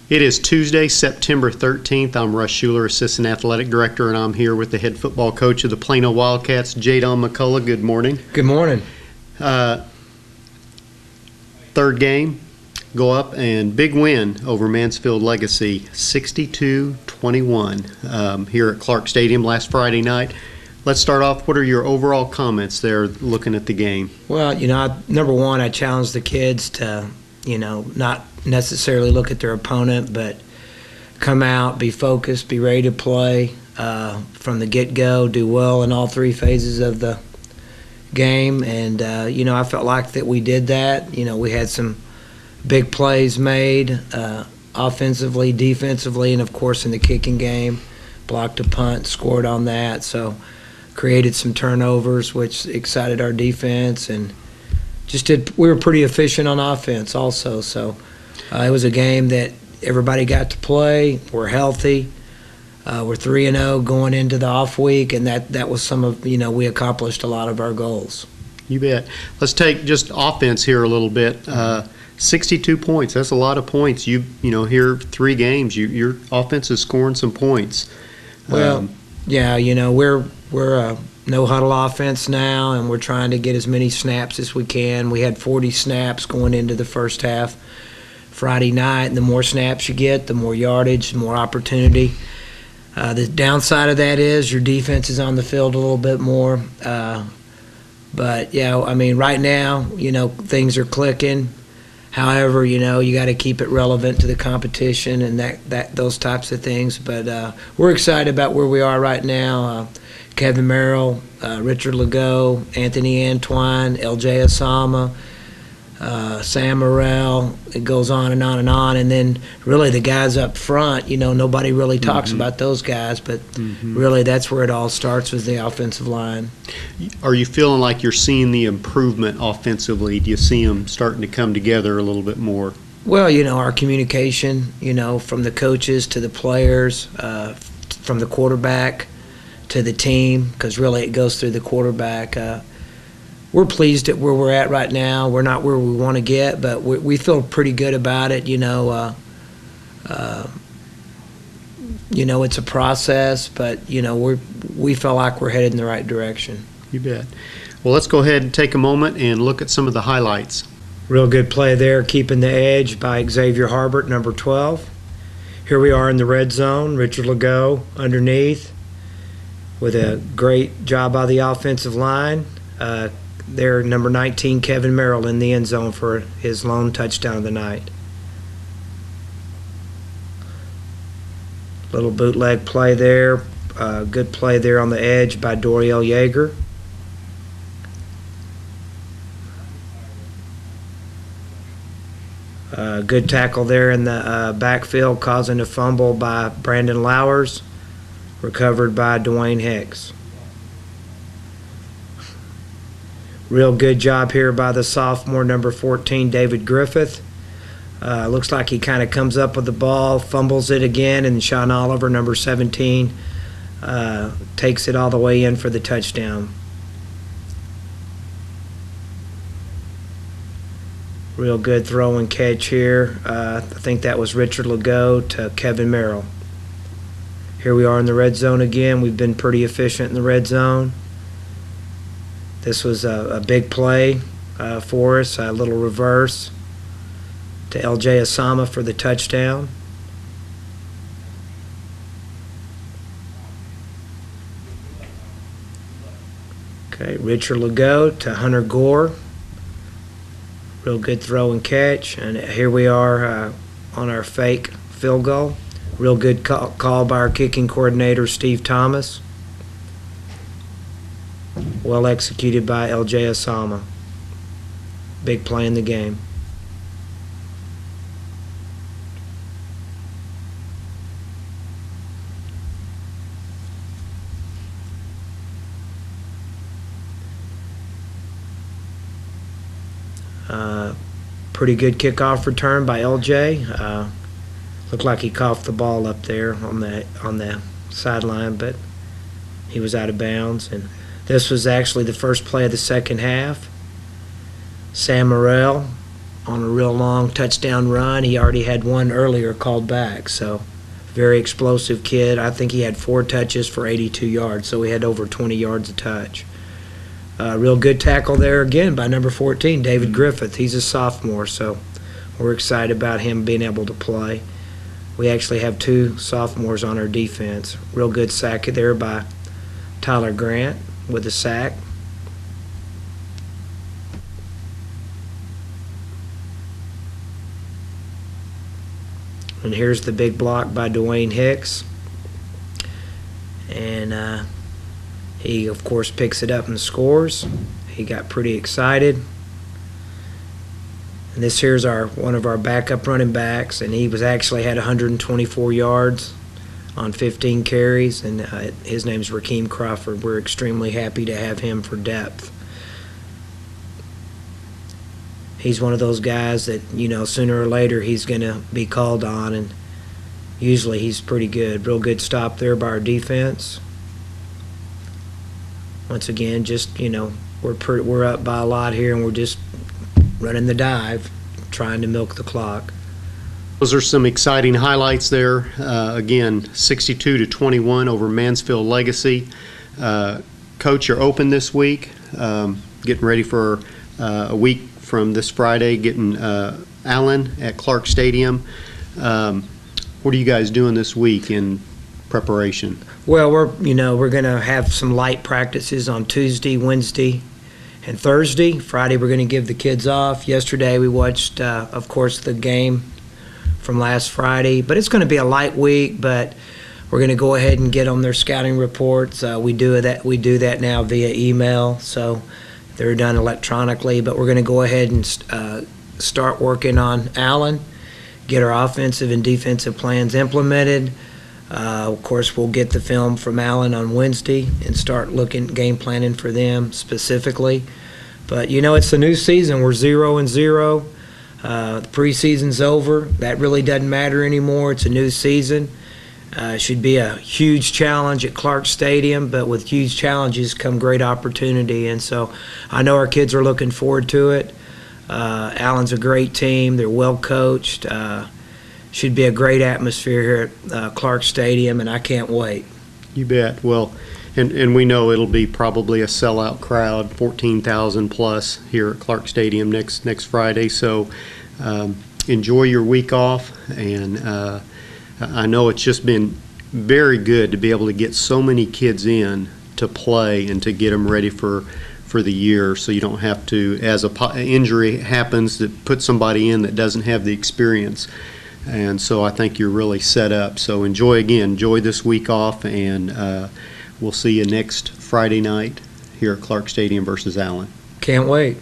It is Tuesday, September 13th. I'm Russ Schuler, Assistant Athletic Director, and I'm here with the head football coach of the Plano Wildcats, Jadon McCullough. Good morning. Good morning. Third game, go up, and big win over Mansfield Legacy, 62-21 here at Clark Stadium last Friday night. Let's start off. What are your overall comments there looking at the game? Well, number one, I challenged the kids to, not necessarily look at their opponent, but come out, be focused, be ready to play from the get-go, do well in all three phases of the game. And, I felt like that we did that. We had some big plays made offensively, defensively, and, of course, in the kicking game. Blocked a punt, scored on that. So created some turnovers, which excited our defense, and we were pretty efficient on offense also. So it was a game that everybody got to play. We're healthy. We're 3-0 going into the off week, and that was we accomplished a lot of our goals. You bet. Let's take just offense here a little bit. 62 points. That's a lot of points. Here 3 games. Your offense is scoring some points. Well, we're a no-huddle offense now, and we're trying to get as many snaps as we can. We had 40 snaps going into the first half Friday night, and the more snaps you get, the more yardage, the more opportunity. The downside of that is your defense is on the field a little bit more. But, right now, things are clicking. However, you got to keep it relevant to the competition and those types of things. But we're excited about where we are right now. Kevin Merrill, Richard Legault, Anthony Antoine, L.J. Osama, Sam Morrell. It goes on and on and on. And then really the guys up front, nobody really talks about those guys. But really that's where it all starts with the offensive line. Are you feeling like you're seeing the improvement offensively? Do you see them starting to come together a little bit more? Well, our communication, from the coaches to the players, from the quarterback to the team, because really it goes through the quarterback. We're pleased at where we're at right now. We're not where we want to get, but we feel pretty good about it. It's a process, but we feel like we're headed in the right direction. You bet. Well, let's go ahead and take a moment and look at some of the highlights. Real good play there, keeping the edge by Xavier Harbert, number 12. Here we are in the red zone. Richard Legault underneath with a great job by the offensive line. There, number 19, Kevin Merrill in the end zone for his lone touchdown of the night. Little bootleg play there. Good play there on the edge by Doriel Yeager. Good tackle there in the backfield, causing a fumble by Brandon Lowers, recovered by Dwayne Hicks. Real good job here by the sophomore, number 14, David Griffith. Looks like he kind of comes up with the ball, fumbles it again, and Sean Oliver, number 17, takes it all the way in for the touchdown. Real good throw and catch here. I think that was Richard Legault to Kevin Merrill. Here we are in the red zone again. We've been pretty efficient in the red zone. This was a big play for us, a little reverse to L.J. Osama for the touchdown. Okay, Richard Legault to Hunter Gore. Real good throw and catch. And here we are on our fake field goal. Real good call by our kicking coordinator, Steve Thomas. Well executed by L.J. Osama. Big play in the game. Pretty good kickoff return by L.J. Looked like he coughed the ball up there on the sideline, but he was out of bounds. And this was actually the first play of the second half. Sam Morrell on a real long touchdown run. He already had one earlier called back, so very explosive kid. I think he had 4 touches for 82 yards, so he had over 20 yards a touch. Real good tackle there again by number 14, David Griffith. He's a sophomore, so we're excited about him being able to play. We actually have 2 sophomores on our defense. Real good sack there by Tyler Grant with a sack. And here's the big block by Dwayne Hicks. And he, of course, picks it up and scores. He got pretty excited. And this here's one of our backup running backs, and he was actually had 124 yards on 15 carries, and his name's Rakeem Crawford. We're extremely happy to have him for depth. He's one of those guys that, sooner or later he's going to be called on, and usually he's pretty good. Real good stop there by our defense. Once again, just, we're up by a lot here, and we're just running the dive, trying to milk the clock. Those are some exciting highlights there. Again, 62-21 over Mansfield Legacy. Coach, you're open this week, getting ready for a week from this Friday, getting Allen at Clark Stadium. What are you guys doing this week in preparation? Well, we're going to have some light practices on Tuesday, Wednesday, and Thursday. Friday, we're going to give the kids off. Yesterday, we watched, of course, the game from last Friday. But it's going to be a light week, but we're going to go ahead and get them their scouting reports. We do that now via email, so they're done electronically. But we're going to go ahead and start working on Allen, get our offensive and defensive plans implemented. Of course, we'll get the film from Allen on Wednesday and start game planning for them specifically. But, it's a new season. We're 0-0. The preseason's over. That really doesn't matter anymore. It's a new season. It should be a huge challenge at Clark Stadium, but with huge challenges come great opportunity. And so I know our kids are looking forward to it. Allen's a great team. They're well coached. Should be a great atmosphere here at Clark Stadium, and I can't wait. You bet. Well, and we know it'll be probably a sellout crowd, 14,000 plus here at Clark Stadium next Friday. So enjoy your week off, and I know it's just been very good to be able to get so many kids in to play and to get them ready for the year, so you don't have to, as an injury happens, that put somebody in that doesn't have the experience. And so I think you're really set up. So enjoy this week off, and we'll see you next Friday night here at Clark Stadium versus Allen. Can't wait.